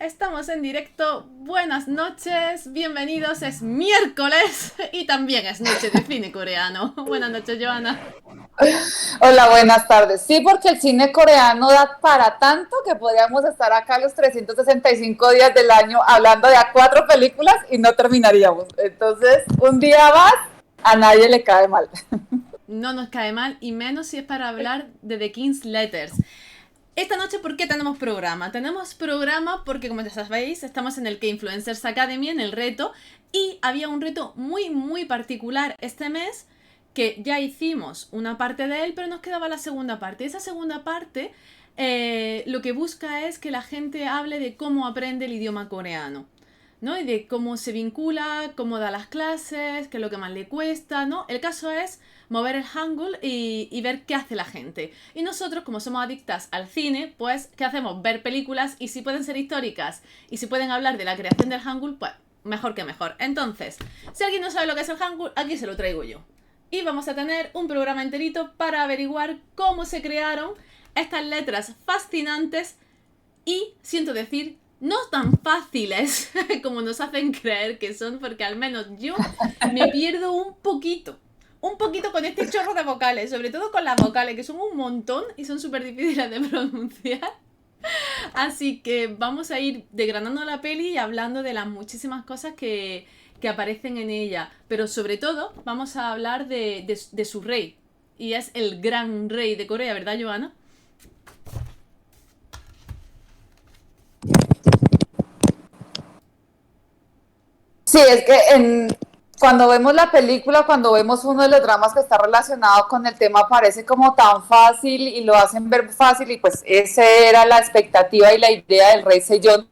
Estamos en directo. Buenas noches, bienvenidos. Es miércoles y también es noche de cine coreano. Buenas noches, Joana. Hola, buenas tardes. Sí, porque el cine coreano da para tanto que podríamos estar acá los 365 días del año hablando de a 4 películas y no terminaríamos. Entonces, un día más, a nadie le cae mal. No nos cae mal y menos si es para hablar de The King's Letters. Esta noche, ¿por qué tenemos programa? Tenemos programa porque, como ya sabéis, estamos en el K-Influencers Academy, en el reto, y había un reto muy particular este mes que ya hicimos una parte de él, pero nos quedaba la segunda parte. Esa segunda parte lo que busca es que la gente hable de cómo aprende el idioma coreano. ¿No? Y de cómo se vincula, cómo da las clases, qué es lo que más le cuesta, ¿no? El caso es mover el Hangul y ver qué hace la gente. Y nosotros, como somos adictas al cine, pues, ¿qué hacemos? Ver películas y si pueden ser históricas y si pueden hablar de la creación del Hangul, pues, mejor que mejor. Entonces, si alguien no sabe lo que es el Hangul, aquí se lo traigo yo. Y vamos a tener un programa enterito para averiguar cómo se crearon estas letras fascinantes y, siento decir, no tan fáciles como nos hacen creer que son, porque al menos yo me pierdo un poquito con este chorro de vocales, sobre todo con las vocales, que son un montón y son súper difíciles de pronunciar. Así que vamos a ir desgranando la peli y hablando de las muchísimas cosas que aparecen en ella, pero sobre todo vamos a hablar de su rey, y es el gran rey de Corea, ¿verdad, Joana? Sí, es que cuando vemos la película, cuando vemos uno de los dramas que está relacionado con el tema, parece como tan fácil y lo hacen ver fácil y pues esa era la expectativa y la idea del rey Sejong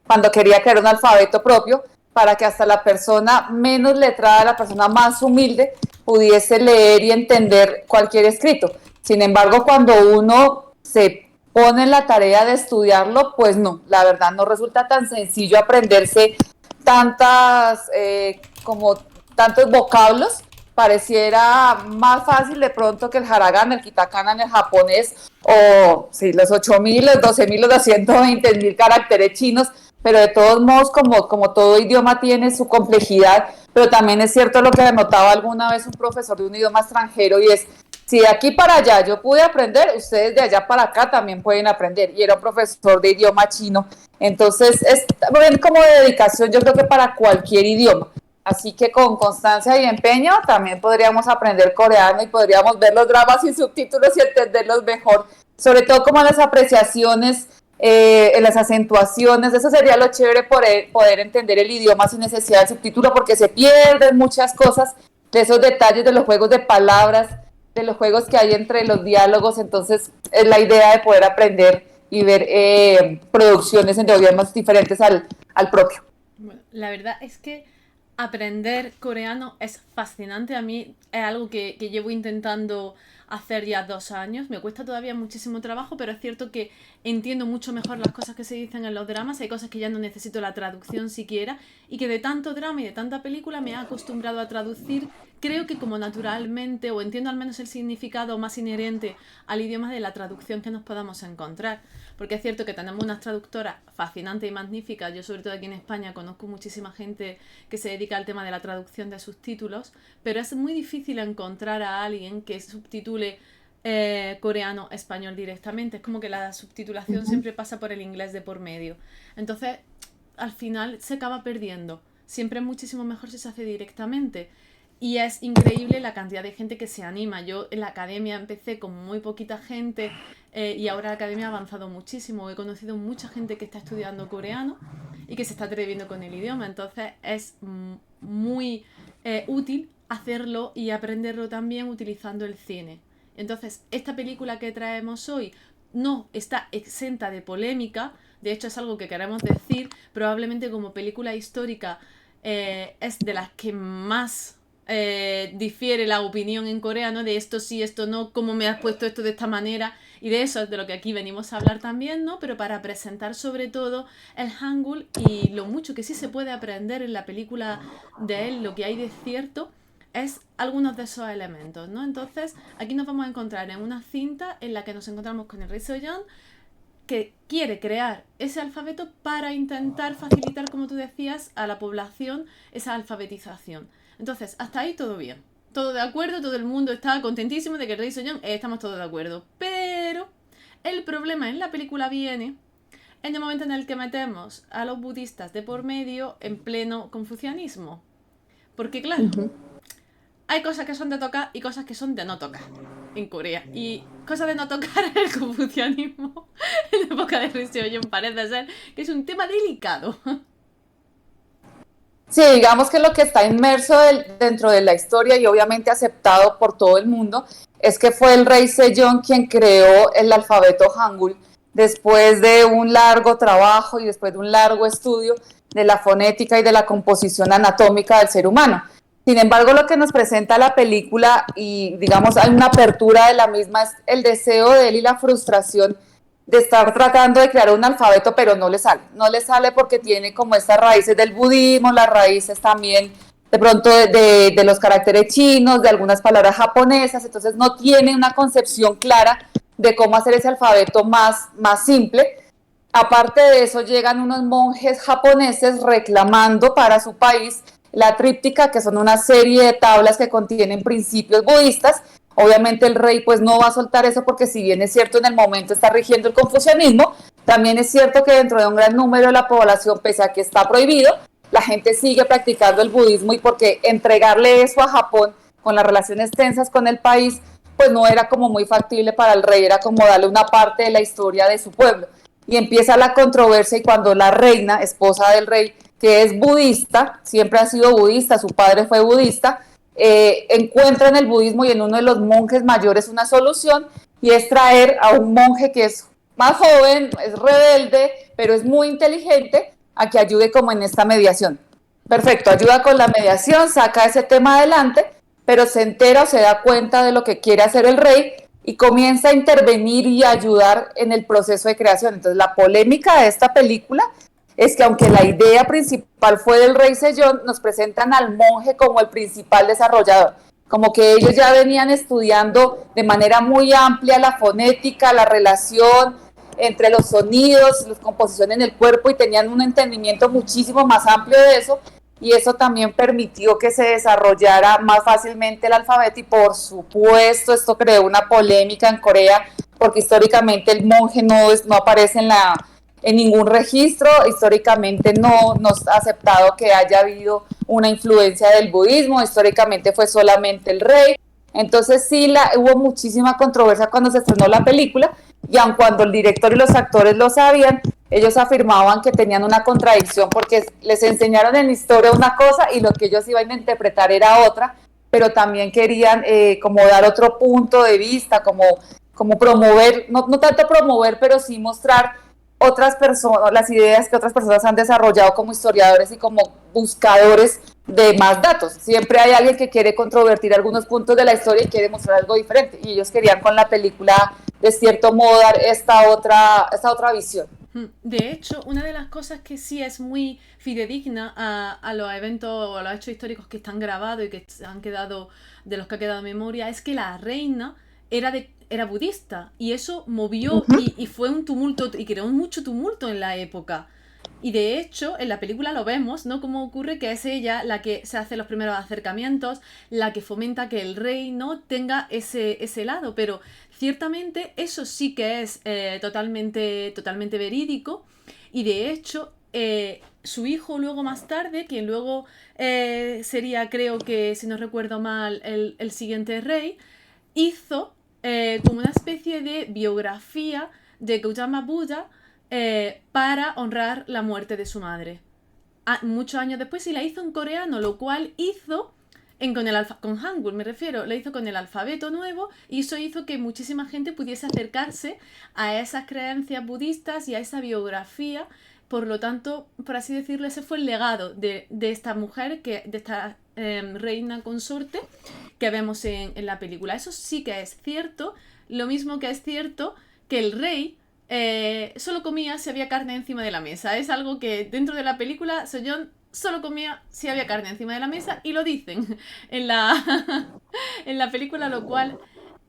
cuando quería crear un alfabeto propio para que hasta la persona menos letrada, la persona más humilde, pudiese leer y entender cualquier escrito. Sin embargo, cuando uno se pone en la tarea de estudiarlo, pues no, la verdad no resulta tan sencillo aprenderse tantas, como tantos vocablos, pareciera más fácil de pronto que el haragana, el kitakana en el japonés, o sí, los 8.000, los 12.000, los 220.000 caracteres chinos, pero de todos modos, como todo idioma tiene su complejidad, pero también es cierto lo que anotaba alguna vez un profesor de un idioma extranjero y es, si de aquí para allá yo pude aprender, ustedes de allá para acá también pueden aprender. Y era un profesor de idioma chino. Entonces, es también como de dedicación, yo creo que para cualquier idioma. Así que con constancia y empeño también podríamos aprender coreano y podríamos ver los dramas sin subtítulos y entenderlos mejor. Sobre todo como las apreciaciones, las acentuaciones, eso sería lo chévere poder entender el idioma sin necesidad de subtítulo porque se pierden muchas cosas de esos detalles de los juegos de palabras, de los juegos que hay entre los diálogos. Entonces es la idea de poder aprender y ver producciones en idiomas diferentes al propio. Bueno, la verdad es que aprender coreano es fascinante. A mí es algo que llevo intentando hacer ya 2 años. Me cuesta todavía muchísimo trabajo, pero es cierto que entiendo mucho mejor las cosas que se dicen en los dramas. Hay cosas que ya no necesito la traducción siquiera. Y que de tanto drama y de tanta película me he acostumbrado a traducir. Creo que como naturalmente, o entiendo al menos el significado más inherente al idioma de la traducción que nos podamos encontrar. Porque es cierto que tenemos unas traductoras fascinantes y magníficas. Yo, sobre todo aquí en España, conozco muchísima gente que se dedica al tema de la traducción de subtítulos, pero es muy difícil encontrar a alguien que subtitule coreano-español directamente. Es como que la Uh subtitulación -huh. siempre pasa por el inglés de por medio. Entonces, al final se acaba perdiendo. Siempre es muchísimo mejor si se hace directamente. Y es increíble la cantidad de gente que se anima. Yo en la academia empecé con muy poquita gente y ahora la academia ha avanzado muchísimo. He conocido mucha gente que está estudiando coreano y que se está atreviendo con el idioma. Entonces es muy útil hacerlo y aprenderlo también utilizando el cine. Entonces, esta película que traemos hoy no está exenta de polémica. De hecho, es algo que queremos decir. Probablemente como película histórica es de las que más difiere la opinión en coreano de esto sí, esto no, cómo me has puesto esto de esta manera, y de eso es de lo que aquí venimos a hablar también, ¿no? Pero para presentar sobre todo el Hangul y lo mucho que sí se puede aprender en la película de él, lo que hay de cierto es algunos de esos elementos, ¿no? Entonces aquí nos vamos a encontrar en una cinta en la que nos encontramos con el rey Soyeon que quiere crear ese alfabeto para intentar facilitar, como tú decías, a la población esa alfabetización. Entonces, hasta ahí todo bien. Todo de acuerdo, todo el mundo está contentísimo de que el rey Sejong, estamos todos de acuerdo. Pero el problema en la película viene en el momento en el que metemos a los budistas de por medio en pleno confucianismo. Porque claro, hay cosas que son de tocar y cosas que son de no tocar en Corea. Y cosas de no tocar en el confucianismo en la época de Rey Sejong parece ser que es un tema delicado. Sí, digamos que lo que está inmerso dentro de la historia y obviamente aceptado por todo el mundo es que fue el rey Sejong quien creó el alfabeto Hangul después de un largo trabajo y después de un largo estudio de la fonética y de la composición anatómica del ser humano. Sin embargo, lo que nos presenta la película y digamos hay una apertura de la misma es el deseo de él y la frustración de estar tratando de crear un alfabeto, pero no le sale. No le sale porque tiene como estas raíces del budismo, las raíces también de pronto de los caracteres chinos, de algunas palabras japonesas, entonces no tiene una concepción clara de cómo hacer ese alfabeto más simple. Aparte de eso, llegan unos monjes japoneses reclamando para su país la tríptica, que son una serie de tablas que contienen principios budistas. Obviamente el rey pues no va a soltar eso porque si bien es cierto en el momento está rigiendo el confucianismo, también es cierto que dentro de un gran número de la población, pese a que está prohibido, la gente sigue practicando el budismo y porque entregarle eso a Japón con las relaciones tensas con el país, pues no era como muy factible para el rey, era como darle una parte de la historia de su pueblo. Y empieza la controversia y cuando la reina, esposa del rey, que es budista, siempre ha sido budista, su padre fue budista, encuentra en el budismo y en uno de los monjes mayores una solución y es traer a un monje que es más joven, es rebelde, pero es muy inteligente a que ayude como en esta mediación. Perfecto, ayuda con la mediación, saca ese tema adelante, pero se entera o se da cuenta de lo que quiere hacer el rey y comienza a intervenir y a ayudar en el proceso de creación. Entonces la polémica de esta película es que aunque la idea principal fue del rey Sejong, nos presentan al monje como el principal desarrollador, como que ellos ya venían estudiando de manera muy amplia la fonética, la relación entre los sonidos, las composiciones en el cuerpo y tenían un entendimiento muchísimo más amplio de eso y eso también permitió que se desarrollara más fácilmente el alfabeto y por supuesto esto creó una polémica en Corea porque históricamente el monje no aparece en ningún registro, históricamente no nos ha aceptado que haya habido una influencia del budismo, históricamente fue solamente el rey, entonces sí hubo muchísima controversia cuando se estrenó la película y aun cuando el director y los actores lo sabían, ellos afirmaban que tenían una contradicción porque les enseñaron en la historia una cosa y lo que ellos iban a interpretar era otra, pero también querían como dar otro punto de vista, como promover, no tanto promover, pero sí mostrar otras personas, las ideas que otras personas han desarrollado como historiadores y como buscadores de más datos. Siempre hay alguien que quiere controvertir algunos puntos de la historia y quiere mostrar algo diferente. Y ellos querían con la película, de cierto modo, dar esta otra visión. De hecho, una de las cosas que sí es muy fidedigna a los eventos o a los hechos históricos que están grabados y que han quedado, de los que ha quedado memoria, es que la reina era budista y eso movió y fue un tumulto y creó mucho tumulto en la época. Y de hecho, en la película lo vemos, ¿no? Cómo ocurre que es ella la que se hace los primeros acercamientos, la que fomenta que el rey no tenga ese lado. Pero ciertamente eso sí que es totalmente verídico. Y de hecho, su hijo luego más tarde, quien luego sería, creo que, si no recuerdo mal, el siguiente rey, hizo como una especie de biografía de Gautama Buddha para honrar la muerte de su madre. Muchos años después y la hizo en coreano, lo cual hizo con Hangul me refiero, lo hizo con el alfabeto nuevo y eso hizo que muchísima gente pudiese acercarse a esas creencias budistas y a esa biografía. Por lo tanto, por así decirlo, ese fue el legado de esta mujer, de esta reina consorte que vemos en la película. Eso sí que es cierto, lo mismo que es cierto que el rey solo comía si había carne encima de la mesa. Es algo que dentro de la película Sejong solo comía si había carne encima de la mesa y lo dicen en la película, lo cual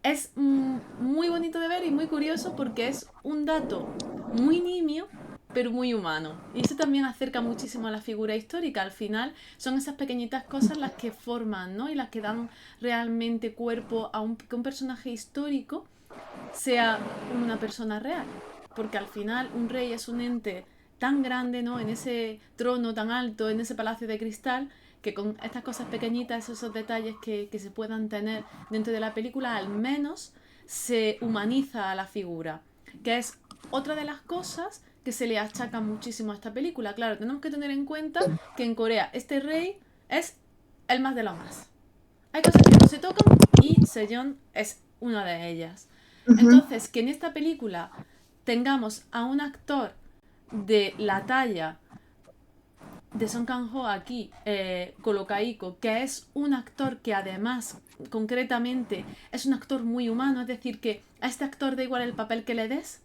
es muy bonito de ver y muy curioso porque es un dato muy nimio, pero muy humano. Y eso también acerca muchísimo a la figura histórica. Al final son esas pequeñitas cosas las que forman, ¿no? Y las que dan realmente cuerpo a que un personaje histórico sea una persona real. Porque al final un rey es un ente tan grande, ¿no? En ese trono tan alto, en ese palacio de cristal, que con estas cosas pequeñitas, esos detalles que se puedan tener dentro de la película, al menos se humaniza a la figura. Que es otra de las cosas que se le achaca muchísimo a esta película. Claro, tenemos que tener en cuenta que en Corea este rey es el más de los más. Hay cosas que no se tocan y Sejong es una de ellas. Ujú. Entonces, que en esta película tengamos a un actor de la talla de Song Kang-ho aquí, Colocaíco, que es un actor que además, concretamente, es un actor muy humano, es decir, que a este actor da igual el papel que le des,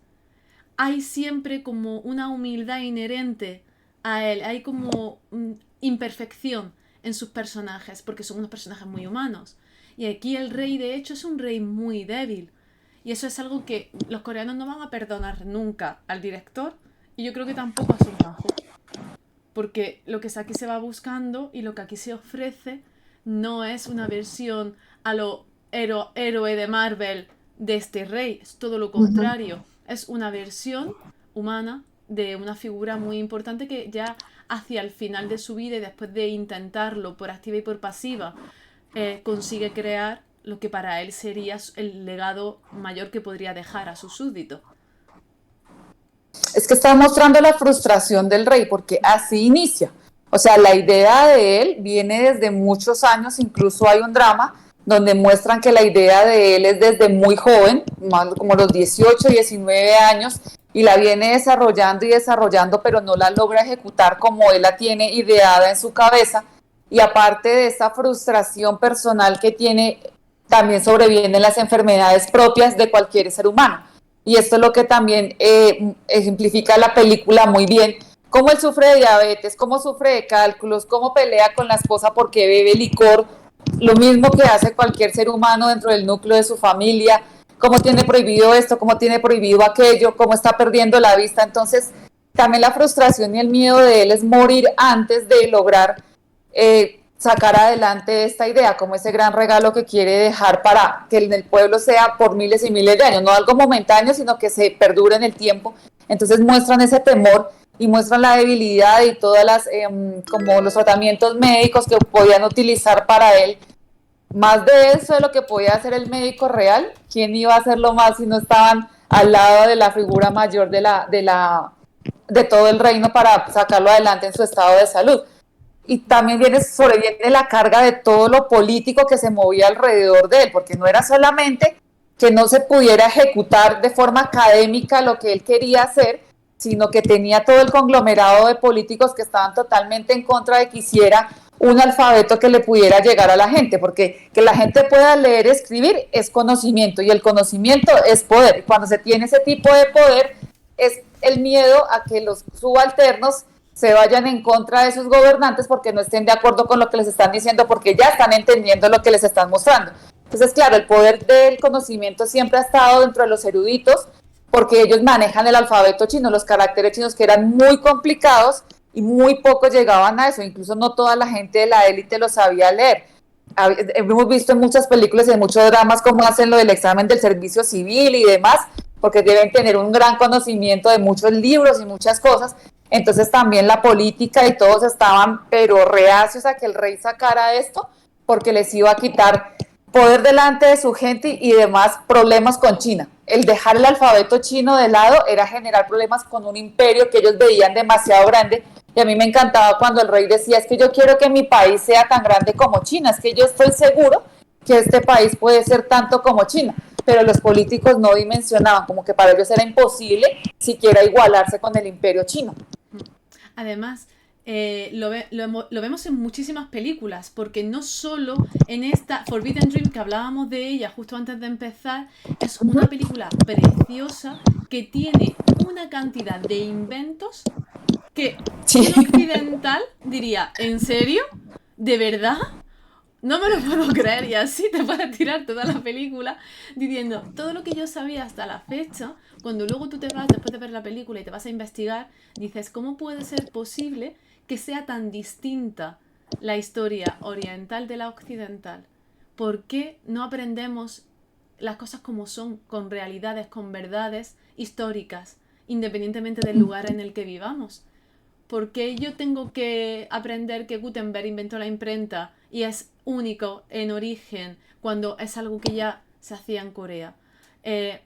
hay siempre como una humildad inherente a él, hay como imperfección en sus personajes, porque son unos personajes muy humanos. Y aquí el rey, de hecho, es un rey muy débil. Y eso es algo que los coreanos no van a perdonar nunca al director, y yo creo que tampoco a Song Kang-ho. Porque lo que aquí se va buscando y lo que aquí se ofrece no es una versión a lo héroe de Marvel de este rey, es todo lo Ujú. contrario, es una versión humana de una figura muy importante que ya hacia el final de su vida y después de intentarlo por activa y por pasiva, consigue crear lo que para él sería el legado mayor que podría dejar a sus súbditos. Es que está mostrando la frustración del rey, porque así inicia. O sea, la idea de él viene desde muchos años, incluso hay un drama donde muestran que la idea de él es desde muy joven, más como los 18, 19 años, y la viene desarrollando y desarrollando, pero no la logra ejecutar como él la tiene ideada en su cabeza. Y aparte de esa frustración personal que tiene, también sobrevienen las enfermedades propias de cualquier ser humano. Y esto es lo que también ejemplifica la película muy bien, cómo él sufre de diabetes, cómo sufre de cálculos, cómo pelea con la esposa porque bebe licor, lo mismo que hace cualquier ser humano dentro del núcleo de su familia, cómo tiene prohibido esto, cómo tiene prohibido aquello, cómo está perdiendo la vista. Entonces, también la frustración y el miedo de él es morir antes de lograr sacar adelante esta idea, como ese gran regalo que quiere dejar para que en el pueblo sea por miles y miles de años, no algo momentáneo, sino que se perdure en el tiempo. Entonces muestran ese temor y muestran la debilidad y todas las, como los tratamientos médicos que podían utilizar para él. Más de eso de lo que podía hacer el médico real, ¿quién iba a hacerlo más si no estaban al lado de la figura mayor de todo el reino para sacarlo adelante en su estado de salud? Y también sobreviene la carga de todo lo político que se movía alrededor de él, porque no era solamente que no se pudiera ejecutar de forma académica lo que él quería hacer, sino que tenía todo el conglomerado de políticos que estaban totalmente en contra de que hiciera un alfabeto que le pudiera llegar a la gente, porque que la gente pueda leer y escribir es conocimiento y el conocimiento es poder. Y cuando se tiene ese tipo de poder es el miedo a que los subalternos se vayan en contra de sus gobernantes porque no estén de acuerdo con lo que les están diciendo, porque ya están entendiendo lo que les están mostrando. Entonces, claro, el poder del conocimiento siempre ha estado dentro de los eruditos, porque ellos manejan el alfabeto chino, los caracteres chinos que eran muy complicados y muy pocos llegaban a eso, incluso no toda la gente de la élite lo sabía leer. Hemos visto en muchas películas y en muchos dramas cómo hacen lo del examen del servicio civil y demás, porque deben tener un gran conocimiento de muchos libros y muchas cosas. Entonces también la política y todos estaban pero reacios a que el rey sacara esto porque les iba a quitar poder delante de su gente y demás problemas con China. El dejar el alfabeto chino de lado era generar problemas con un imperio que ellos veían demasiado grande. Y a mí me encantaba cuando el rey decía, es que yo quiero que mi país sea tan grande como China, es que yo estoy seguro que este país puede ser tanto como China, pero los políticos no dimensionaban, como que para ellos era imposible siquiera igualarse con el imperio chino. Además, lo vemos en muchísimas películas, porque no solo en esta Forbidden Dream, que hablábamos de ella justo antes de empezar, es una película preciosa que tiene una cantidad de inventos que Sí. un occidental diría, ¿en serio? ¿De verdad? no me lo puedo creer, y así te puedes tirar toda la película diciendo todo lo que yo sabía hasta la fecha. Cuando luego tú te vas, después de ver la película y te vas a investigar, dices, ¿cómo puede ser posible que sea tan distinta la historia oriental de la occidental? ¿Por qué no aprendemos las cosas como son, con realidades, con verdades históricas, independientemente del lugar en el que vivamos? ¿Por qué yo tengo que aprender que Gutenberg inventó la imprenta y es único en origen cuando es algo que ya se hacía en Corea?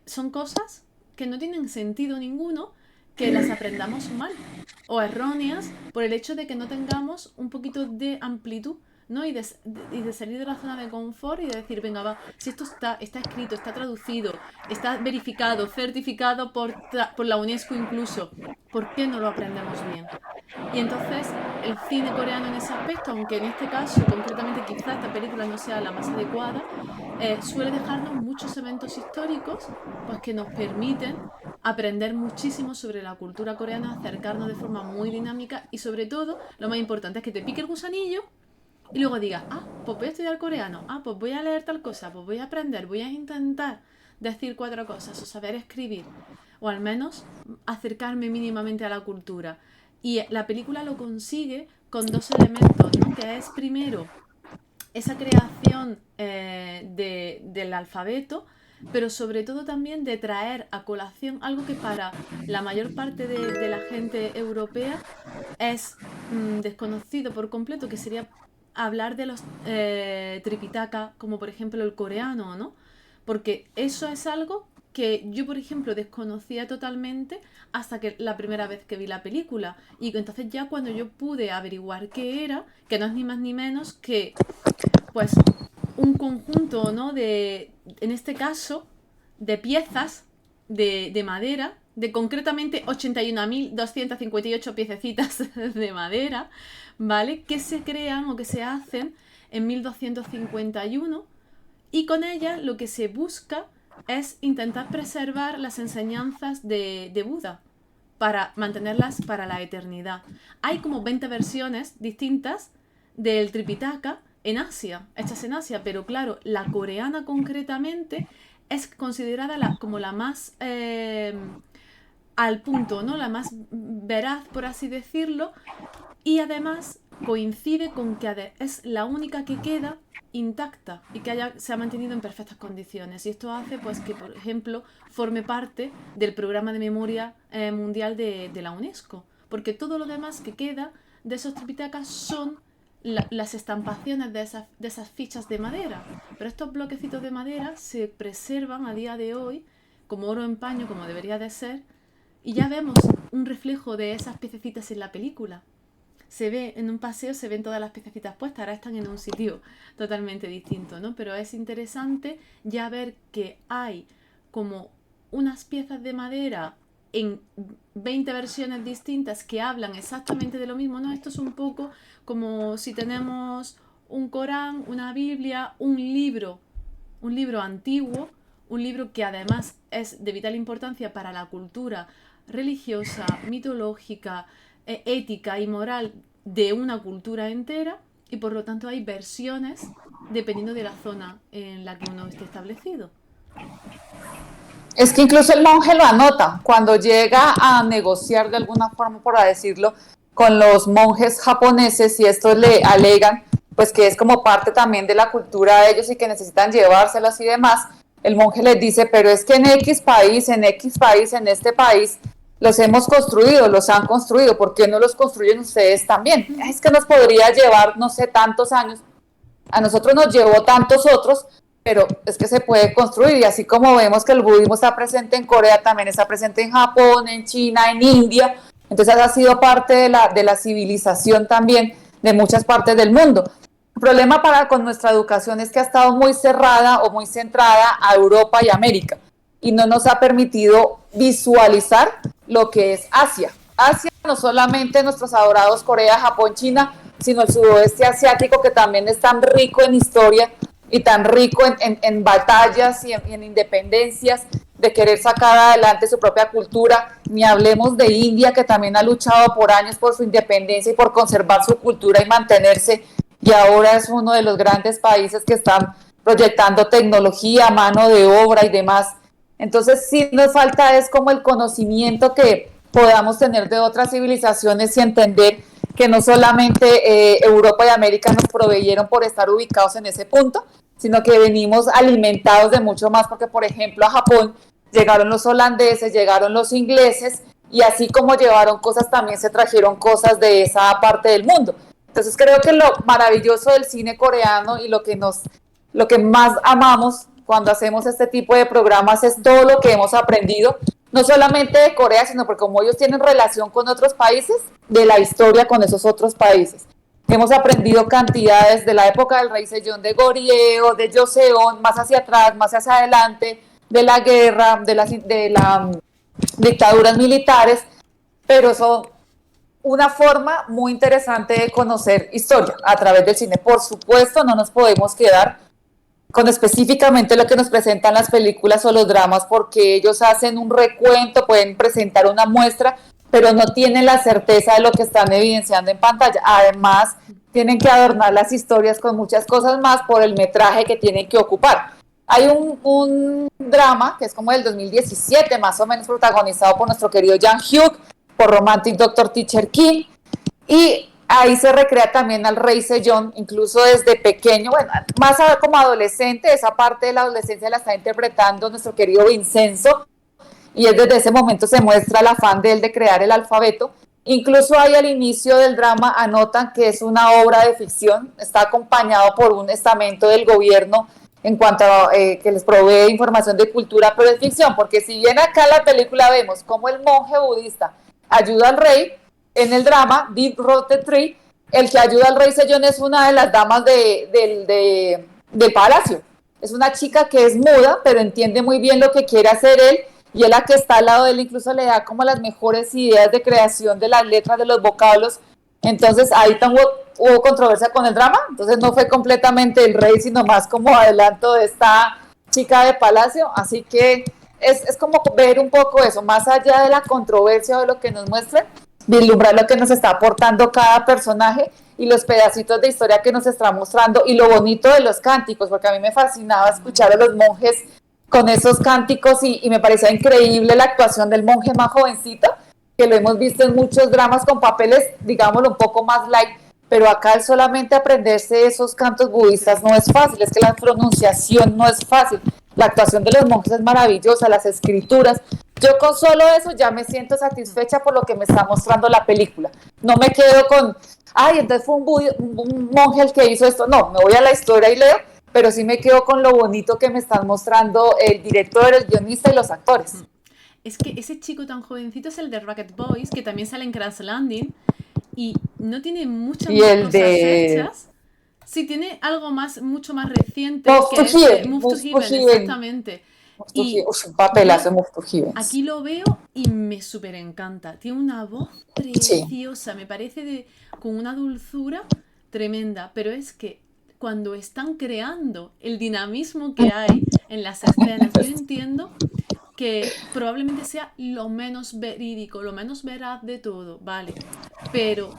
Son cosas que no tienen sentido ninguno que las aprendamos mal o erróneas por el hecho de que no tengamos un poquito de amplitud, ¿no? Y de salir de la zona de confort y de decir, venga, va, si esto está escrito, está traducido, está verificado, certificado por la UNESCO incluso, ¿por qué no lo aprendemos bien? Y entonces el cine coreano en ese aspecto, aunque en este caso concretamente quizá esta película no sea la más adecuada, suele dejarnos muchos eventos históricos pues que nos permiten aprender muchísimo sobre la cultura coreana, acercarnos de forma muy dinámica y sobre todo, lo más importante es que te pique el gusanillo y luego digas, pues voy a estudiar coreano, pues voy a leer tal cosa, pues voy a aprender, voy a intentar decir 4 cosas o saber escribir o al menos acercarme mínimamente a la cultura. Y la película lo consigue con 2 elementos, ¿no? Que es primero esa creación del alfabeto, pero sobre todo también de traer a colación algo que para la mayor parte de la gente europea es desconocido por completo, que sería hablar de los Tripitaka, como por ejemplo el coreano, ¿no? Porque eso es algo que yo, por ejemplo, desconocía totalmente hasta que la primera vez que vi la película. Y entonces ya cuando yo pude averiguar qué era, que no es ni más ni menos que, pues, un conjunto, ¿no? En este caso, de piezas de madera, de concretamente 81.258 piececitas de madera, ¿vale? Que se crean o que se hacen en 1251 y con ellas lo que se busca es intentar preservar las enseñanzas de Buda para mantenerlas para la eternidad. Hay como 20 versiones distintas del Tripitaka en Asia, hechas en Asia, pero claro, la coreana concretamente es considerada como la más al punto, ¿no? La más veraz, por así decirlo, y además coincide con que es la única que queda intacta y que se ha mantenido en perfectas condiciones. Y esto hace pues que, por ejemplo, forme parte del programa de memoria mundial de la UNESCO. Porque todo lo demás que queda de esos tripitakas son las estampaciones de esas fichas de madera. Pero estos bloquecitos de madera se preservan a día de hoy como oro en paño, como debería de ser, y ya vemos un reflejo de esas piececitas en la película. Se ve en un paseo, se ven todas las piececitas puestas, ahora están en un sitio totalmente distinto, ¿no? Pero es interesante ya ver que hay como unas piezas de madera en 20 versiones distintas que hablan exactamente de lo mismo, ¿no? Esto es un poco como si tenemos un Corán, una Biblia, un libro antiguo, un libro que además es de vital importancia para la cultura religiosa, mitológica, ética y moral de una cultura entera, y por lo tanto hay versiones dependiendo de la zona en la que uno esté establecido. Es que incluso el monje lo anota cuando llega a negociar de alguna forma, por decirlo, con los monjes japoneses, y estos le alegan pues que es como parte también de la cultura de ellos y que necesitan llevárselos y demás. El monje les dice, pero es que en X país, en este país, los hemos construido, los han construido, ¿por qué no los construyen ustedes también? Es que nos podría llevar, no sé, tantos años, a nosotros nos llevó tantos otros, pero es que se puede construir, y así como vemos que el budismo está presente en Corea, también está presente en Japón, en China, en India, entonces ha sido parte de la civilización también de muchas partes del mundo. El problema con nuestra educación es que ha estado muy cerrada o muy centrada a Europa y América, y no nos ha permitido visualizar lo que es Asia. Asia, no solamente nuestros adorados Corea, Japón, China, sino el sudoeste asiático, que también es tan rico en historia y tan rico en batallas y en independencias, de querer sacar adelante su propia cultura. Ni hablemos de India, que también ha luchado por años por su independencia y por conservar su cultura y mantenerse y ahora es uno de los grandes países que están proyectando tecnología, mano de obra y demás. Entonces sí nos falta es como el conocimiento que podamos tener de otras civilizaciones y entender que no solamente Europa y América nos proveyeron por estar ubicados en ese punto, sino que venimos alimentados de mucho más, porque por ejemplo a Japón llegaron los holandeses, llegaron los ingleses, y así como llevaron cosas, también se trajeron cosas de esa parte del mundo. Entonces creo que lo maravilloso del cine coreano y lo que más amamos cuando hacemos este tipo de programas es todo lo que hemos aprendido, no solamente de Corea, sino porque como ellos tienen relación con otros países, de la historia con esos otros países. Hemos aprendido cantidades de la época del rey Sejong, de Goryeo, de Joseon, más hacia atrás, más hacia adelante, de la guerra, de las dictaduras militares, pero son una forma muy interesante de conocer historia a través del cine. Por supuesto, no nos podemos quedar con específicamente lo que nos presentan las películas o los dramas, porque ellos hacen un recuento, pueden presentar una muestra, pero no tienen la certeza de lo que están evidenciando en pantalla. Además, tienen que adornar las historias con muchas cosas más por el metraje que tienen que ocupar. Hay un drama que es como del 2017, más o menos, protagonizado por nuestro querido Jang Hyuk, por Romantic Doctor Teacher Kim, y ahí se recrea también al rey Sejong, incluso desde pequeño, bueno, más como adolescente, esa parte de la adolescencia la está interpretando nuestro querido Vincenzo, y es desde ese momento se muestra el afán de él de crear el alfabeto. Incluso ahí al inicio del drama anotan que es una obra de ficción, está acompañado por un estamento del gobierno en cuanto a que les provee información de cultura, pero es ficción, porque si bien acá en la película vemos cómo el monje budista ayuda al rey, en el drama, Deep Rooted Tree, el que ayuda al rey Sejong es una de las damas del palacio. Es una chica que es muda, pero entiende muy bien lo que quiere hacer él, y él la que está al lado de él incluso le da como las mejores ideas de creación de las letras, de los vocablos. Entonces ahí hubo controversia con el drama, entonces no fue completamente el rey, sino más como adelanto de esta chica de palacio, así que es como ver un poco eso, más allá de la controversia o de lo que nos muestran, vislumbrar lo que nos está aportando cada personaje y los pedacitos de historia que nos está mostrando y lo bonito de los cánticos, porque a mí me fascinaba escuchar a los monjes con esos cánticos y me parecía increíble la actuación del monje más jovencito, que lo hemos visto en muchos dramas con papeles, digámoslo, un poco más light, pero acá el solamente aprenderse esos cantos budistas no es fácil, es que la pronunciación no es fácil, la actuación de los monjes es maravillosa, las escrituras. Yo con solo eso ya me siento satisfecha por lo que me está mostrando la película. No me quedo con, ay, entonces fue un monje el que hizo esto. No, me voy a la historia y leo, pero sí me quedo con lo bonito que me están mostrando el director, el guionista y los actores. Es que ese chico tan jovencito es el de Rocket Boys, que también sale en Crash Landing, y no tiene muchas Y más el cosas de hechas. Sí, tiene algo más, mucho más reciente, Move to que es Heaven, Move to Move to Heaven, Heaven, exactamente. Move to Heaven. Y Uf, un papelazo yo Move to Heaven. aquí lo veo y me súper encanta. Tiene una voz Sí. preciosa, me parece con una dulzura tremenda, pero es que cuando están creando el dinamismo que hay en las escenas, yo entiendo que probablemente sea lo menos verídico, lo menos veraz de todo, vale, pero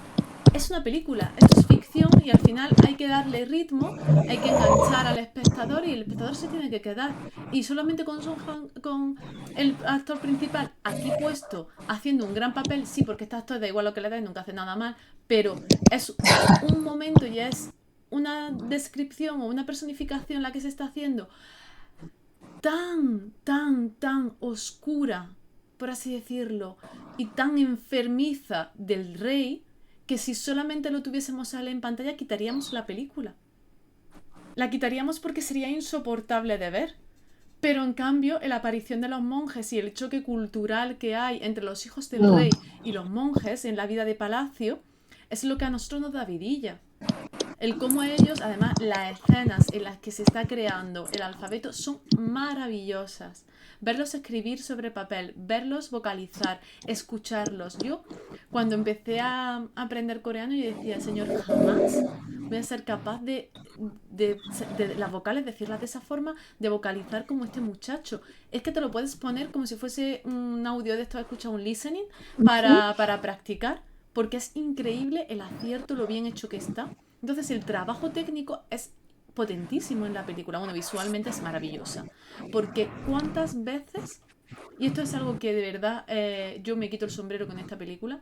es una película, esto es ficción y al final hay que darle ritmo, hay que enganchar al espectador y el espectador se tiene que quedar. Y solamente con el actor principal aquí puesto, haciendo un gran papel, sí, porque este actor da igual lo que le da y nunca hace nada mal, pero es un momento y es una descripción o una personificación la que se está haciendo tan oscura, por así decirlo, y tan enfermiza del rey, que si solamente lo tuviésemos a él en pantalla, quitaríamos la película. La quitaríamos porque sería insoportable de ver. Pero en cambio, la aparición de los monjes y el choque cultural que hay entre los hijos del rey y los monjes en la vida de palacio es lo que a nosotros nos da vidilla. El cómo ellos, además, las escenas en las que se está creando el alfabeto son maravillosas. Verlos escribir sobre papel, verlos vocalizar, escucharlos. Yo, cuando empecé a aprender coreano, yo decía, señor, jamás voy a ser capaz de las vocales, decirlas de esa forma, de vocalizar como este muchacho. Es que te lo puedes poner como si fuese un audio de esto, escuchar un listening, para practicar, porque es increíble el acierto, lo bien hecho que está. Entonces el trabajo técnico es potentísimo en la película. Bueno, visualmente es maravillosa. Porque cuántas veces, y esto es algo que de verdad yo me quito el sombrero con esta película,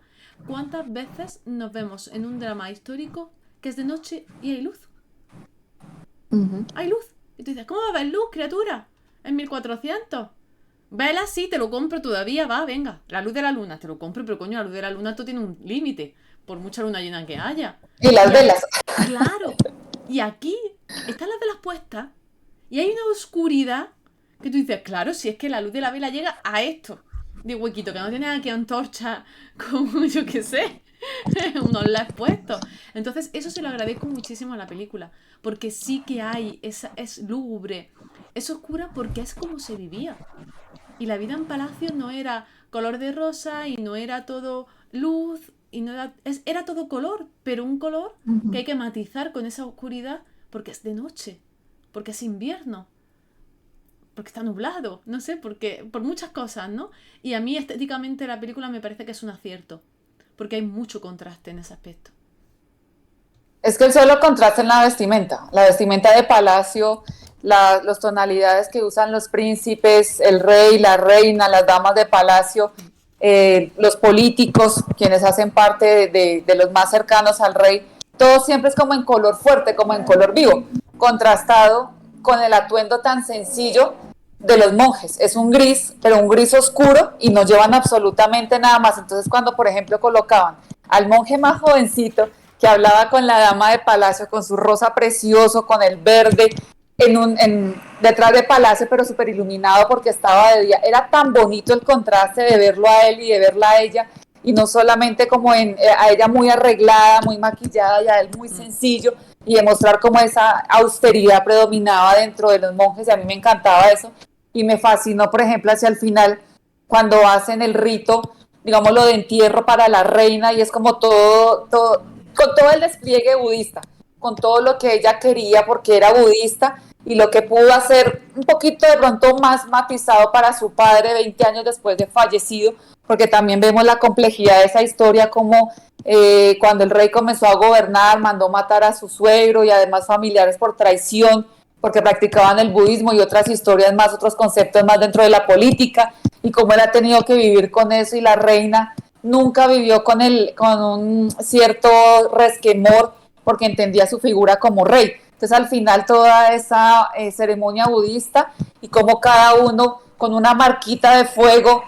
cuántas veces nos vemos en un drama histórico que es de noche y hay luz. Ujú. Hay luz. Y tú dices, ¿cómo va a haber luz, criatura? En 1400. Vela, sí, te lo compro todavía, va, venga. La luz de la luna, te lo compro, pero coño, la luz de la luna esto tiene un límite, por mucha luna llena que haya. Y las Y a- velas. claro, y aquí están las velas puestas y hay una oscuridad que tú dices, claro, si es que la luz de la vela llega a esto de huequito, que no tiene aquí antorcha como yo que sé, unos LEDs puestos. Entonces, eso se lo agradezco muchísimo a la película, porque sí que hay, es lúgubre, es oscura porque es como se vivía. Y la vida en palacio no era color de rosa y no era todo luz y no era, era todo color, pero un color que Ujú. hay que matizar con esa oscuridad porque es de noche, porque es invierno, porque está nublado, no sé, porque por muchas cosas, ¿no? Y a mí estéticamente la película me parece que es un acierto, porque hay mucho contraste en ese aspecto. Es que el solo contraste en la vestimenta de palacio, los tonalidades que usan los príncipes, el rey, la reina, las damas de palacio, los políticos, quienes hacen parte de los más cercanos al rey, todo siempre es como en color fuerte, como en color vivo, contrastado con el atuendo tan sencillo de los monjes. Es un gris, pero un gris oscuro y no llevan absolutamente nada más. Entonces cuando, por ejemplo, colocaban al monje más jovencito que hablaba con la dama de palacio, con su rosa precioso, con el verde, detrás de palacio, pero súper iluminado porque estaba de día. Era tan bonito el contraste de verlo a él y de verla a ella, y no solamente como a ella muy arreglada, muy maquillada, y a él muy Mm. sencillo, y demostrar cómo esa austeridad predominaba dentro de los monjes, y a mí me encantaba eso, y me fascinó, por ejemplo, hacia el final, cuando hacen el rito, digamos, lo de entierro para la reina, y es como con todo el despliegue budista, con todo lo que ella quería porque era budista, y lo que pudo hacer un poquito de pronto más matizado para su padre 20 años después de fallecido, porque también vemos la complejidad de esa historia, como cuando el rey comenzó a gobernar, mandó matar a su suegro y además familiares por traición, porque practicaban el budismo y otras historias más, otros conceptos más dentro de la política, y cómo él ha tenido que vivir con eso, y la reina nunca vivió con un cierto resquemor porque entendía su figura como rey. Entonces al final toda esa ceremonia budista, y como cada uno con una marquita de fuego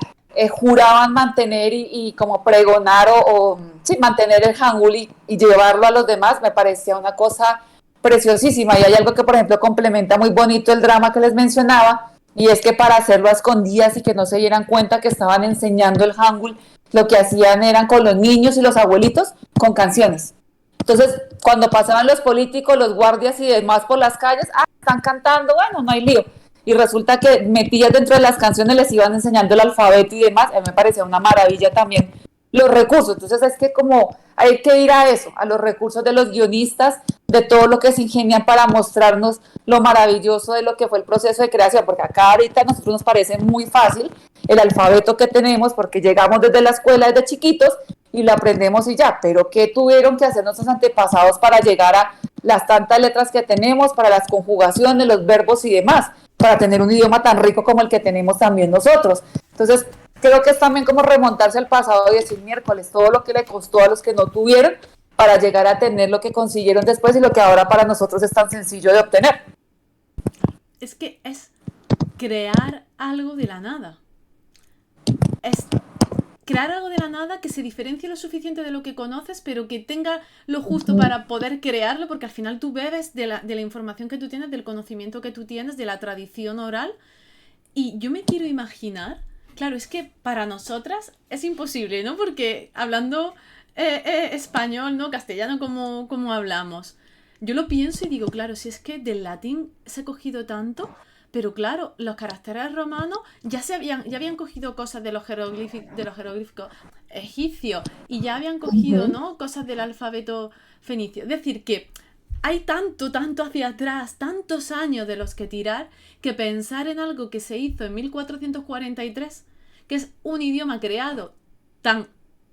juraban mantener y como pregonar o sí, mantener el hangul y llevarlo a los demás, me parecía una cosa preciosísima. Y hay algo que, por ejemplo, complementa muy bonito el drama que les mencionaba, y es que para hacerlo a escondidas y que no se dieran cuenta que estaban enseñando el hangul, lo que hacían eran con los niños y los abuelitos con canciones. Entonces, cuando pasaban los políticos, los guardias y demás por las calles, están cantando, bueno, no hay lío. Y resulta que metidas dentro de las canciones les iban enseñando el alfabeto y demás. A mí me parecía una maravilla también los recursos. Entonces es que como hay que ir a eso, a los recursos de los guionistas, de todo lo que se ingenian para mostrarnos lo maravilloso de lo que fue el proceso de creación, porque acá ahorita a nosotros nos parece muy fácil el alfabeto que tenemos porque llegamos desde la escuela desde chiquitos y lo aprendemos y ya, pero ¿qué tuvieron que hacer nuestros antepasados para llegar a las tantas letras que tenemos, para las conjugaciones, los verbos y demás, para tener un idioma tan rico como el que tenemos también nosotros? Entonces, creo que es también como remontarse al pasado y decir miércoles, todo lo que le costó a los que no tuvieron para llegar a tener lo que consiguieron después y lo que ahora para nosotros es tan sencillo de obtener. Es que es crear algo de la nada. Es crear algo de la nada que se diferencie lo suficiente de lo que conoces, pero que tenga lo justo para poder crearlo, porque al final tú bebes de la información que tú tienes, del conocimiento que tú tienes, de la tradición oral. Y yo me quiero imaginar, claro, es que para nosotras es imposible, ¿no? Porque hablando español, ¿no? Castellano como hablamos. Yo lo pienso y digo, claro, si es que del latín se ha cogido tanto, pero claro, los caracteres romanos ya habían cogido cosas de los jeroglíficos egipcios y ya habían cogido, ¿no? Cosas del alfabeto fenicio. Es decir, que hay tanto hacia atrás, tantos años de los que tirar, que pensar en algo que se hizo en 1443, que es un idioma creado tan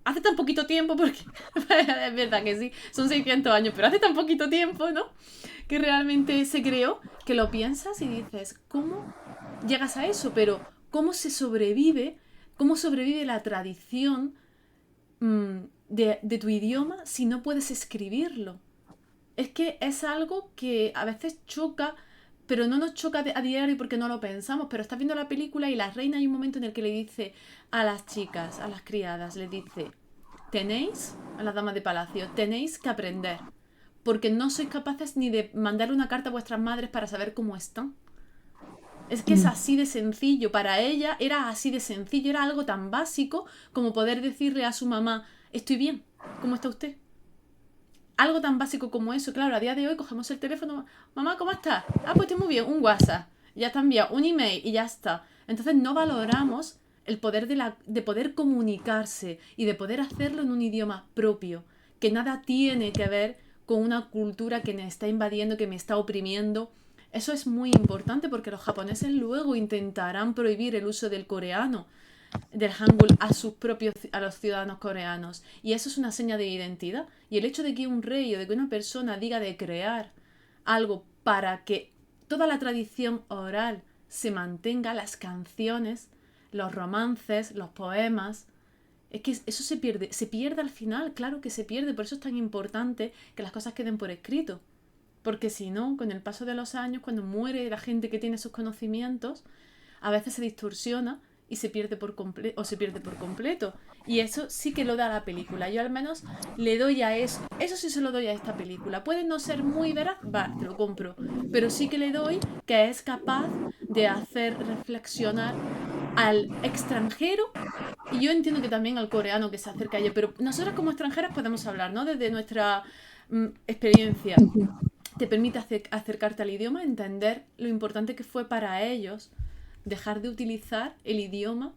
hace tan poquito tiempo, porque es verdad que sí, son 600 años, pero hace tan poquito tiempo, ¿no? Que realmente se creó, que lo piensas y dices, ¿cómo llegas a eso? Pero ¿cómo cómo sobrevive la tradición de tu idioma si no puedes escribirlo? Es que es algo que a veces choca, pero no nos choca a diario porque no lo pensamos. Pero estás viendo la película y la reina hay un momento en el que le dice a las chicas, a las criadas, le dice, a las damas de palacio, tenéis que aprender, porque no sois capaces ni de mandarle una carta a vuestras madres para saber cómo están. Es que es así de sencillo. Para ella era así de sencillo, era algo tan básico como poder decirle a su mamá, estoy bien, ¿cómo está usted? Algo tan básico como eso. Claro, a día de hoy cogemos el teléfono, mamá, ¿cómo estás? Ah, pues estoy muy bien, un WhatsApp, ya está enviado, un email y ya está. Entonces no valoramos el poder de poder comunicarse y de poder hacerlo en un idioma propio, que nada tiene que ver con una cultura que me está invadiendo, que me está oprimiendo. Eso es muy importante porque los japoneses luego intentarán prohibir el uso del coreano, del Hangul a los ciudadanos coreanos. Y eso es una seña de identidad. Y el hecho de que un rey o de que una persona diga de crear algo para que toda la tradición oral se mantenga, las canciones, los romances, los poemas, es que eso se pierde al final, claro que se pierde, por eso es tan importante que las cosas queden por escrito. Porque si no, con el paso de los años, cuando muere la gente que tiene esos conocimientos, a veces se distorsiona y se pierde por completo. Y eso sí que lo da la película. Yo al menos le doy a eso. Eso sí se lo doy a esta película. Puede no ser muy veraz, va, te lo compro. Pero sí que le doy que es capaz de hacer reflexionar al extranjero. Y yo entiendo que también al coreano que se acerca a ello. Pero nosotras como extranjeras podemos hablar, ¿no? Desde nuestra experiencia. Te permite acercarte al idioma, entender lo importante que fue para ellos dejar de utilizar el idioma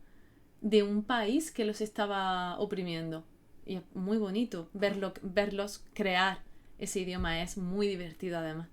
de un país que los estaba oprimiendo. Y es muy bonito verlos crear ese idioma, es muy divertido además.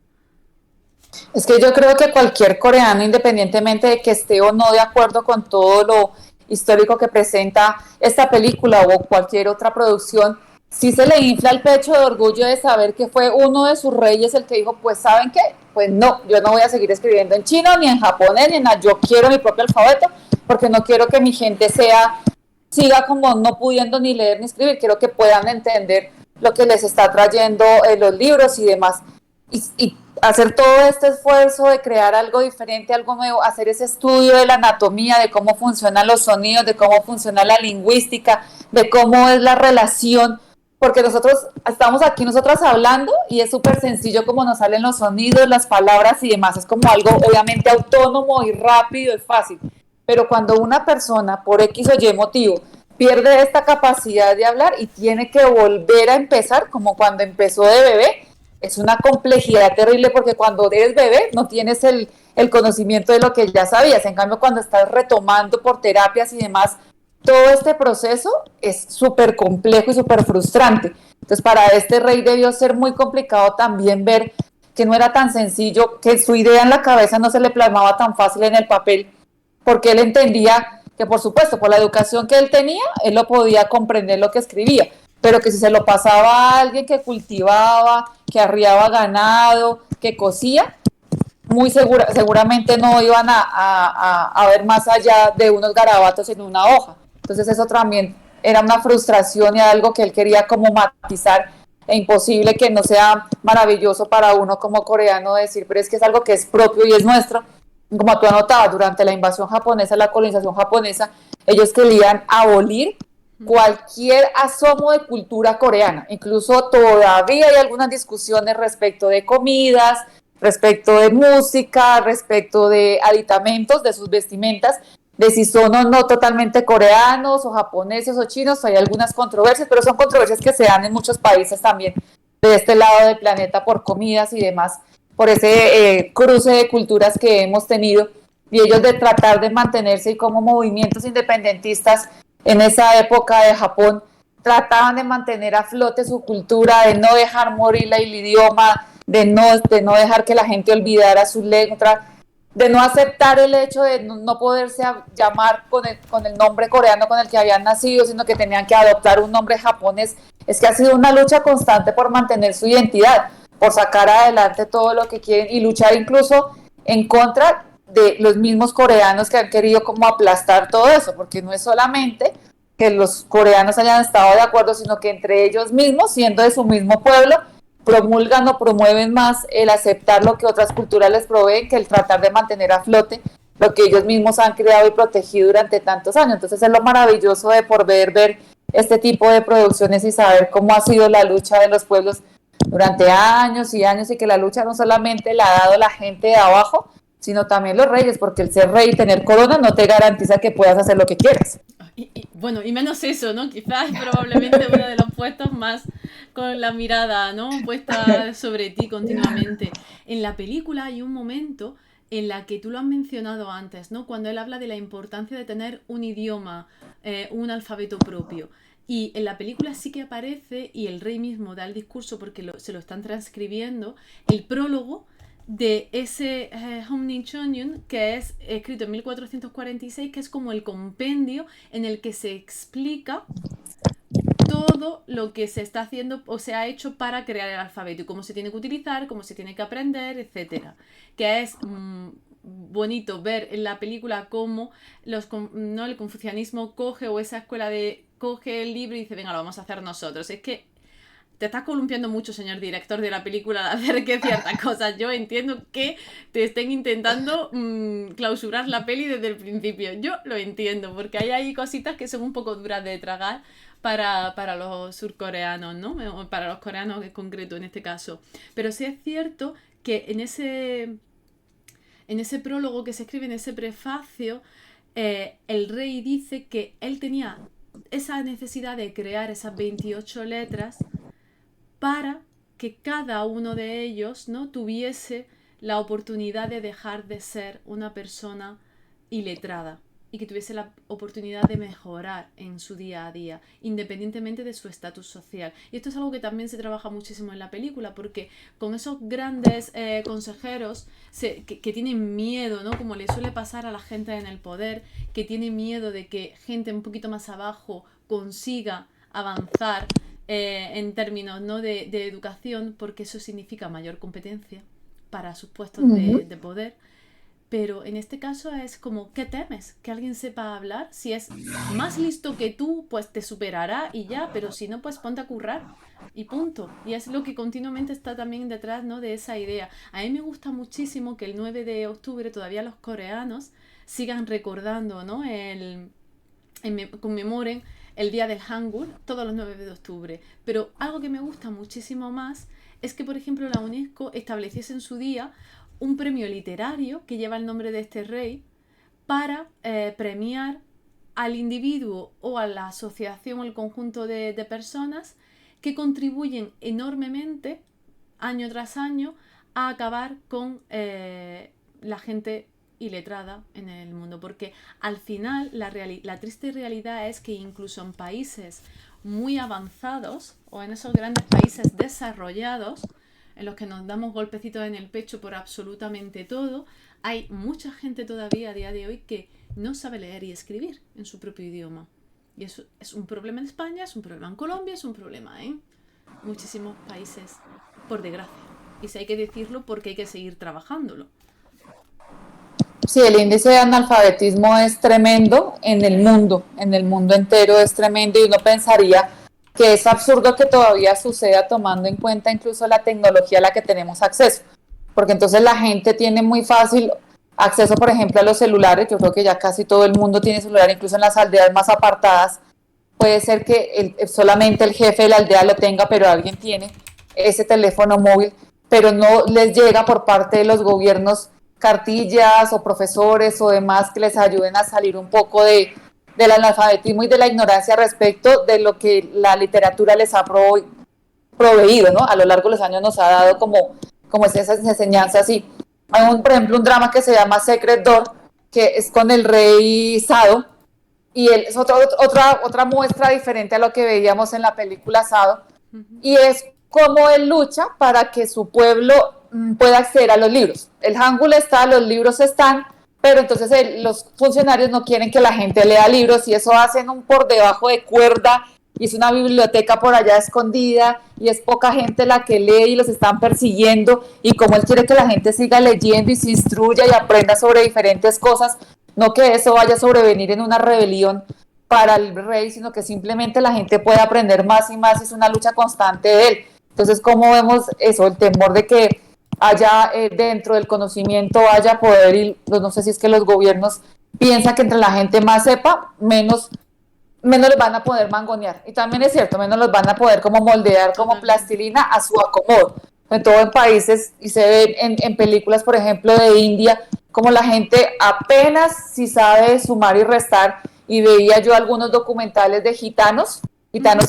Es que yo creo que cualquier coreano, independientemente de que esté o no de acuerdo con todo lo histórico que presenta esta película o cualquier otra producción, sí se le infla el pecho de orgullo de saber que fue uno de sus reyes el que dijo, pues ¿saben qué? Pues no, yo no voy a seguir escribiendo en chino, ni en japonés, ni en nada, yo quiero mi propio alfabeto, porque no quiero que mi gente siga como no pudiendo ni leer ni escribir, quiero que puedan entender lo que les está trayendo los libros y demás. Y hacer todo este esfuerzo de crear algo diferente, algo nuevo, hacer ese estudio de la anatomía, de cómo funcionan los sonidos, de cómo funciona la lingüística, de cómo es la relación, porque nosotros estamos aquí nosotras hablando y es súper sencillo como nos salen los sonidos, las palabras y demás, es como algo obviamente autónomo y rápido, es fácil, pero cuando una persona por X o Y motivo pierde esta capacidad de hablar y tiene que volver a empezar como cuando empezó de bebé, es una complejidad terrible porque cuando eres bebé no tienes el conocimiento de lo que ya sabías, en cambio cuando estás retomando por terapias y demás, todo este proceso es súper complejo y súper frustrante. Entonces para este rey debió ser muy complicado también ver que no era tan sencillo, que su idea en la cabeza no se le plasmaba tan fácil en el papel, porque él entendía que por supuesto por la educación que él tenía, él lo podía comprender lo que escribía, pero que si se lo pasaba a alguien que cultivaba, que arriaba ganado, que cosía, seguramente no iban a ver más allá de unos garabatos en una hoja. Entonces eso también era una frustración y algo que él quería como matizar e imposible que no sea maravilloso para uno como coreano decir, pero es que es algo que es propio y es nuestro. Como tú anotabas, durante la invasión japonesa, la colonización japonesa, ellos querían abolir cualquier asomo de cultura coreana. Incluso todavía hay algunas discusiones respecto de comidas, respecto de música, respecto de aditamentos, de sus vestimentas, de si son o no totalmente coreanos o japoneses o chinos. Hay algunas controversias, pero son controversias que se dan en muchos países también de este lado del planeta por comidas y demás, por ese cruce de culturas que hemos tenido, y ellos de tratar de mantenerse y como movimientos independentistas en esa época de Japón trataban de mantener a flote su cultura, de no dejar morir el idioma, de no dejar que la gente olvidara su lengua, de no aceptar el hecho de no poderse llamar con el nombre coreano con el que habían nacido, sino que tenían que adoptar un nombre japonés. Es que ha sido una lucha constante por mantener su identidad, por sacar adelante todo lo que quieren y luchar incluso en contra de los mismos coreanos que han querido como aplastar todo eso, porque no es solamente que los coreanos hayan estado de acuerdo, sino que entre ellos mismos, siendo de su mismo pueblo, promulgan o promueven más el aceptar lo que otras culturas les proveen que el tratar de mantener a flote lo que ellos mismos han creado y protegido durante tantos años. Entonces es lo maravilloso de poder ver este tipo de producciones y saber cómo ha sido la lucha de los pueblos durante años y años, y que la lucha no solamente la ha dado la gente de abajo, sino también los reyes, porque el ser rey y tener corona no te garantiza que puedas hacer lo que quieras. Bueno, y menos eso, ¿no? Quizás probablemente uno de los puestos más con la mirada, ¿no? Puesta sobre ti continuamente. En la película hay un momento en la que tú lo has mencionado antes, ¿no? Cuando él habla de la importancia de tener un idioma, un alfabeto propio. Y en la película sí que aparece, y el rey mismo da el discurso porque se lo están transcribiendo, el prólogo de ese Homnin Chongyun, que es escrito en 1446, que es como el compendio en el que se explica todo lo que se está haciendo o se ha hecho para crear el alfabeto y cómo se tiene que utilizar, cómo se tiene que aprender, etcétera. Que es bonito ver en la película cómo ¿no? el confucianismo coge, o esa escuela coge el libro y dice, venga, lo vamos a hacer nosotros. Es que te estás columpiando mucho, señor director de la película, de hacer que ciertas cosas. Yo entiendo que te estén intentando clausurar la peli desde el principio. Yo lo entiendo, porque hay cositas que son un poco duras de tragar para los surcoreanos, ¿no? O para los coreanos en concreto, en este caso. Pero sí es cierto que en ese prólogo que se escribe, en ese prefacio, el rey dice que él tenía esa necesidad de crear esas 28 letras para que cada uno de ellos, ¿no? tuviese la oportunidad de dejar de ser una persona iletrada y que tuviese la oportunidad de mejorar en su día a día, independientemente de su estatus social. Y esto es algo que también se trabaja muchísimo en la película, porque con esos grandes consejeros que tienen miedo, ¿no? Como le suele pasar a la gente en el poder, que tiene miedo de que gente un poquito más abajo consiga avanzar en términos, ¿no? de educación, porque eso significa mayor competencia para sus puestos de poder. Pero en este caso es como, ¿qué temes? ¿Que alguien sepa hablar? Si es más listo que tú, pues te superará y ya, pero si no, pues ponte a currar y punto. Y es lo que continuamente está también detrás, ¿no? de esa idea. A mí me gusta muchísimo que el 9 de octubre todavía los coreanos sigan recordando, ¿no? Conmemoren el día del Hangul todos los 9 de octubre. Pero algo que me gusta muchísimo más es que, por ejemplo, la UNESCO estableciese en su día un premio literario que lleva el nombre de este rey para premiar al individuo o a la asociación o el conjunto de personas que contribuyen enormemente año tras año a acabar con la gente iletrada en el mundo, porque al final la triste realidad es que incluso en países muy avanzados o en esos grandes países desarrollados en los que nos damos golpecitos en el pecho por absolutamente todo, hay mucha gente todavía a día de hoy que no sabe leer y escribir en su propio idioma. Y eso es un problema en España, es un problema en Colombia, es un problema en muchísimos países, por desgracia. Y si hay que decirlo porque hay que seguir trabajándolo. Sí, el índice de analfabetismo es tremendo en el mundo entero es tremendo, y uno pensaría que es absurdo que todavía suceda tomando en cuenta incluso la tecnología a la que tenemos acceso, porque entonces la gente tiene muy fácil acceso, por ejemplo, a los celulares. Yo creo que ya casi todo el mundo tiene celular, incluso en las aldeas más apartadas. Puede ser que solamente el jefe de la aldea lo tenga, pero alguien tiene ese teléfono móvil, pero no les llega por parte de los gobiernos cartillas o profesores o demás que les ayuden a salir un poco del analfabetismo y de la ignorancia respecto de lo que la literatura les ha proveído, ¿no? A lo largo de los años nos ha dado como esas enseñanzas. Y hay, por ejemplo, un drama que se llama Secret Door, que es con el rey Sado, y él es otra muestra diferente a lo que veíamos en la película Sado, y es cómo él lucha para que su pueblo puede acceder a los libros. El Hangul está, los libros están, pero entonces los funcionarios no quieren que la gente lea libros y eso hacen un por debajo de cuerda y es una biblioteca por allá escondida y es poca gente la que lee y los están persiguiendo y como él quiere que la gente siga leyendo y se instruya y aprenda sobre diferentes cosas, no que eso vaya a sobrevenir en una rebelión para el rey, sino que simplemente la gente puede aprender más y más y es una lucha constante de él. Entonces, ¿cómo vemos eso? El temor de que haya dentro del conocimiento haya poder y no sé si es que los gobiernos piensan que entre la gente más sepa, menos los van a poder mangonear. Y también es cierto, menos los van a poder como moldear como plastilina a su acomodo. En todo en países, y se ve en películas, por ejemplo, de India, como la gente apenas si sabe sumar y restar, y veía yo algunos documentales de gitanos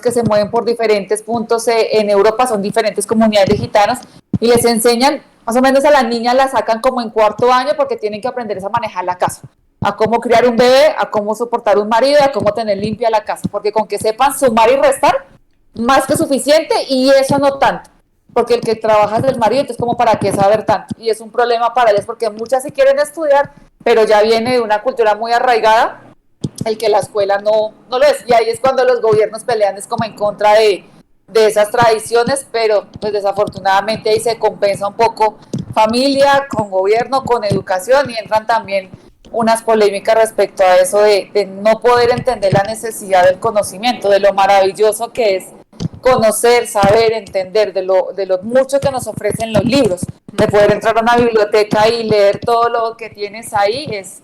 que se mueven por diferentes puntos en Europa, son diferentes comunidades de gitanos, y les enseñan, más o menos a la niña la sacan como en cuarto año porque tienen que aprender a manejar la casa, a cómo criar un bebé, a cómo soportar un marido, a cómo tener limpia la casa, porque con que sepan sumar y restar, más que suficiente, y eso no tanto, porque el que trabaja es el marido, entonces como para qué saber tanto, y es un problema para ellas, porque muchas sí quieren estudiar, pero ya viene de una cultura muy arraigada, el que la escuela no lo es, y ahí es cuando los gobiernos pelean, es como en contra de esas tradiciones, pero pues desafortunadamente ahí se compensa un poco familia con gobierno, con educación, y entran también unas polémicas respecto a eso de no poder entender la necesidad del conocimiento, de lo maravilloso que es conocer, saber, entender, de lo mucho que nos ofrecen los libros, de poder entrar a una biblioteca y leer todo lo que tienes ahí, es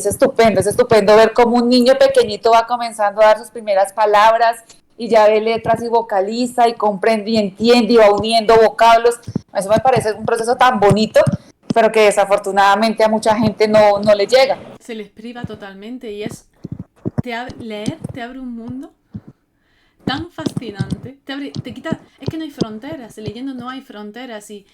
estupendo ver cómo un niño pequeñito va comenzando a dar sus primeras palabras y ya ve letras y vocaliza y comprende y entiende y va uniendo vocablos. Eso me parece un proceso tan bonito, pero que desafortunadamente a mucha gente no le llega. Se les priva totalmente y leer te abre un mundo tan fascinante, te quita, es que no hay fronteras, leyendo no hay fronteras y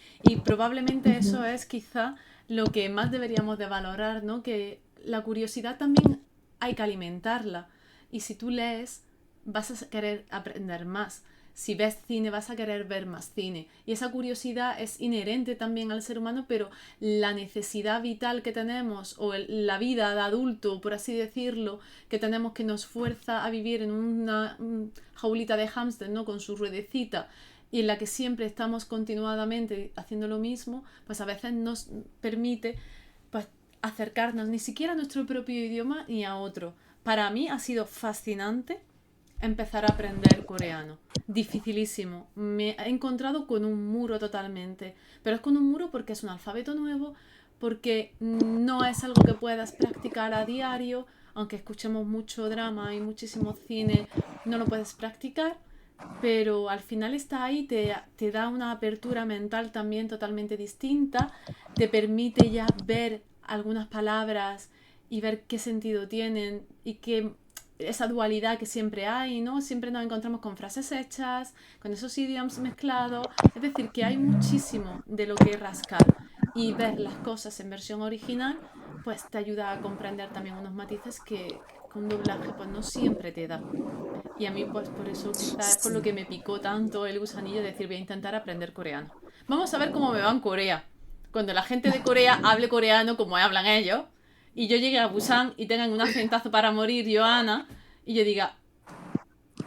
probablemente eso es quizá lo que más deberíamos de valorar, ¿no? Que la curiosidad también hay que alimentarla y si tú lees vas a querer aprender más. Si ves cine vas a querer ver más cine y esa curiosidad es inherente también al ser humano, pero la necesidad vital que tenemos o la vida de adulto, por así decirlo, que tenemos que nos fuerza a vivir en una jaulita de hámster, ¿no? Con su ruedecita y en la que siempre estamos continuadamente haciendo lo mismo, pues a veces nos permite pues acercarnos ni siquiera a nuestro propio idioma ni a otro. Para mí ha sido fascinante empezar a aprender coreano. Dificilísimo. Me he encontrado con un muro totalmente. Pero es con un muro porque es un alfabeto nuevo, porque no es algo que puedas practicar a diario, aunque escuchemos mucho drama y muchísimo cine, no lo puedes practicar, pero al final está ahí, te da una apertura mental también totalmente distinta, te permite ya ver algunas palabras y ver qué sentido tienen y qué esa dualidad que siempre hay, ¿no? Siempre nos encontramos con frases hechas, con esos idioms mezclados, es decir, que hay muchísimo de lo que rascar y ver las cosas en versión original, pues te ayuda a comprender también unos matices que con doblaje pues no siempre te da. Y a mí pues por eso quizás es por lo que me picó tanto el gusanillo de decir voy a intentar aprender coreano. Vamos a ver cómo me va en Corea. Cuando la gente de Corea hable coreano como hablan ellos, y yo llegue a Busan y tengan un acentazo para morir, Joana, y yo diga,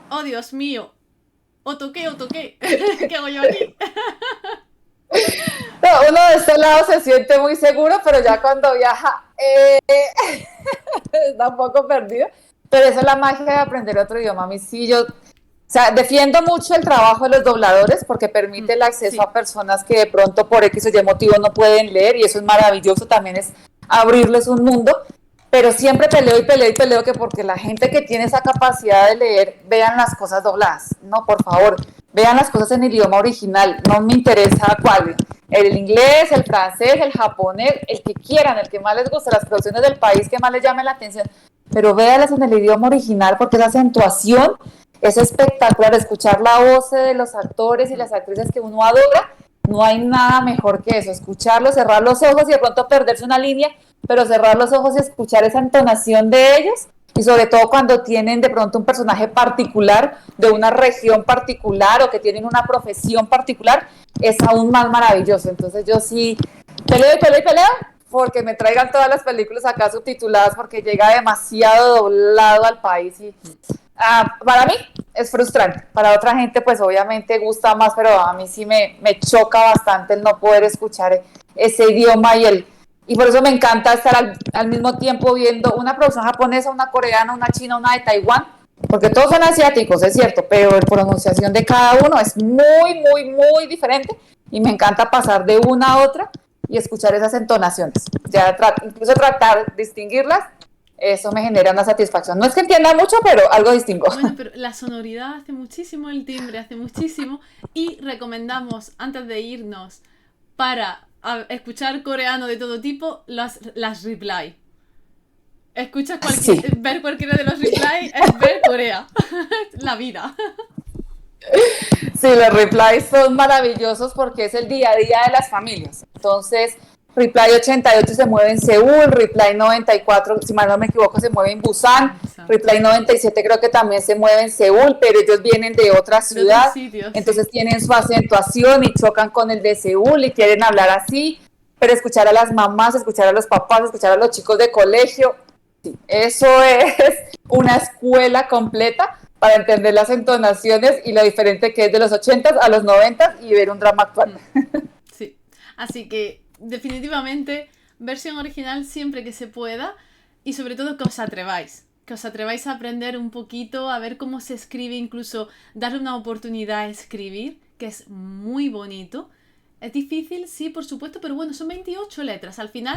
oh Dios mío, o toqué, ¿qué hago yo aquí? No, uno de este lado se siente muy seguro, pero ya cuando viaja está un poco perdido. Pero esa es la magia de aprender otro idioma. A mí sí, yo defiendo mucho el trabajo de los dobladores porque permite el acceso sí. a personas que de pronto por X o Y motivo no pueden leer y eso es maravilloso, también es abrirles un mundo, pero siempre peleo que porque la gente que tiene esa capacidad de leer vean las cosas dobladas, no, por favor, vean las cosas en el idioma original, no me interesa cuál, el inglés, el francés, el japonés, el que quieran, el que más les guste, las producciones del país que más les llame la atención, pero véanlas en el idioma original porque esa acentuación es espectacular, escuchar la voz de los actores y las actrices que uno adora, no hay nada mejor que eso, escucharlo, cerrar los ojos y de pronto perderse una línea, pero cerrar los ojos y escuchar esa entonación de ellos, y sobre todo cuando tienen de pronto un personaje particular, de una región particular, o que tienen una profesión particular, es aún más maravilloso. Entonces yo sí peleo y peleo y peleo porque me traigan todas las películas acá subtituladas porque llega demasiado doblado al país y para mí es frustrante. Para otra gente pues obviamente gusta más, pero a mí sí me choca bastante el no poder escuchar ese idioma y por eso me encanta estar al mismo tiempo viendo una producción japonesa, una coreana, una china, una de Taiwán, porque todos son asiáticos, es cierto, pero la pronunciación de cada uno es muy, muy, muy diferente y me encanta pasar de una a otra y escuchar esas entonaciones. Ya incluso tratar de distinguirlas, eso me genera una satisfacción. No es que entienda mucho, pero algo distingo. Bueno, pero la sonoridad hace muchísimo, el timbre hace muchísimo y recomendamos antes de irnos para escuchar coreano de todo tipo las reply. Sí. Ver cualquiera de los reply es ver Corea. La vida. Sí, los replies son maravillosos porque es el día a día de las familias. Entonces, Reply 88 se mueve en Seúl, Reply 94, si mal no me equivoco, se mueve en Busan, Reply 97 creo que también se mueve en Seúl, pero ellos vienen de otra ciudad, entonces sí, tienen su acentuación y chocan con el de Seúl y quieren hablar así, pero escuchar a las mamás, escuchar a los papás, escuchar a los chicos de colegio, sí, eso es una escuela completa para entender las entonaciones y lo diferente que es de los 80s a los 90s y ver un drama actual. Sí, así que definitivamente versión original siempre que se pueda y sobre todo que os atreváis a aprender un poquito, a ver cómo se escribe, incluso darle una oportunidad a escribir, que es muy bonito. Es difícil, sí, por supuesto, pero bueno, son 28 letras. Al final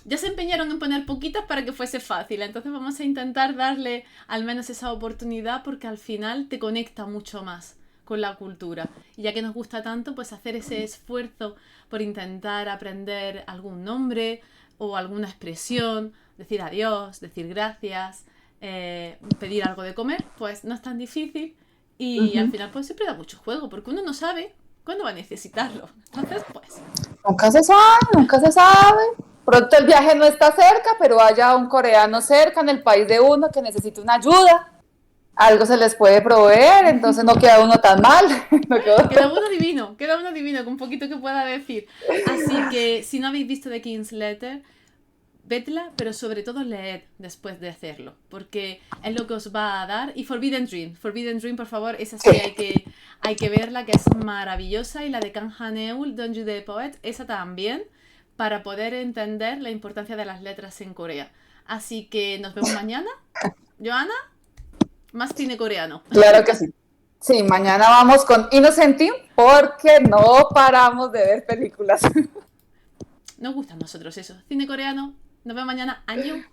ya se empeñaron en poner poquitas para que fuese fácil, entonces vamos a intentar darle al menos esa oportunidad porque al final te conecta mucho más con la cultura. Y ya que nos gusta tanto, pues hacer ese esfuerzo por intentar aprender algún nombre o alguna expresión, decir adiós, decir gracias, pedir algo de comer, pues no es tan difícil y al final pues siempre da mucho juego porque uno no sabe cuándo va a necesitarlo. Entonces, pues... Nunca se sabe, nunca se sabe. Pronto el viaje no está cerca, pero haya un coreano cerca en el país de uno que necesite una ayuda. Algo se les puede proveer, entonces no queda uno tan mal. Queda uno divino, con un poquito que pueda decir. Así que si no habéis visto The King's Letter, vedla, pero sobre todo leed después de hacerlo, porque es lo que os va a dar. Y Forbidden Dream, por favor, esa sí hay que verla, que es maravillosa, y la de Kang Han-eul, Don't You the Poet, esa también, para poder entender la importancia de las letras en Corea. Así que nos vemos mañana. Joana, más cine coreano. Claro que sí. Sí, mañana vamos con Innocenti porque no paramos de ver películas. Nos gusta a nosotros eso. Cine coreano. Nos vemos mañana. Año.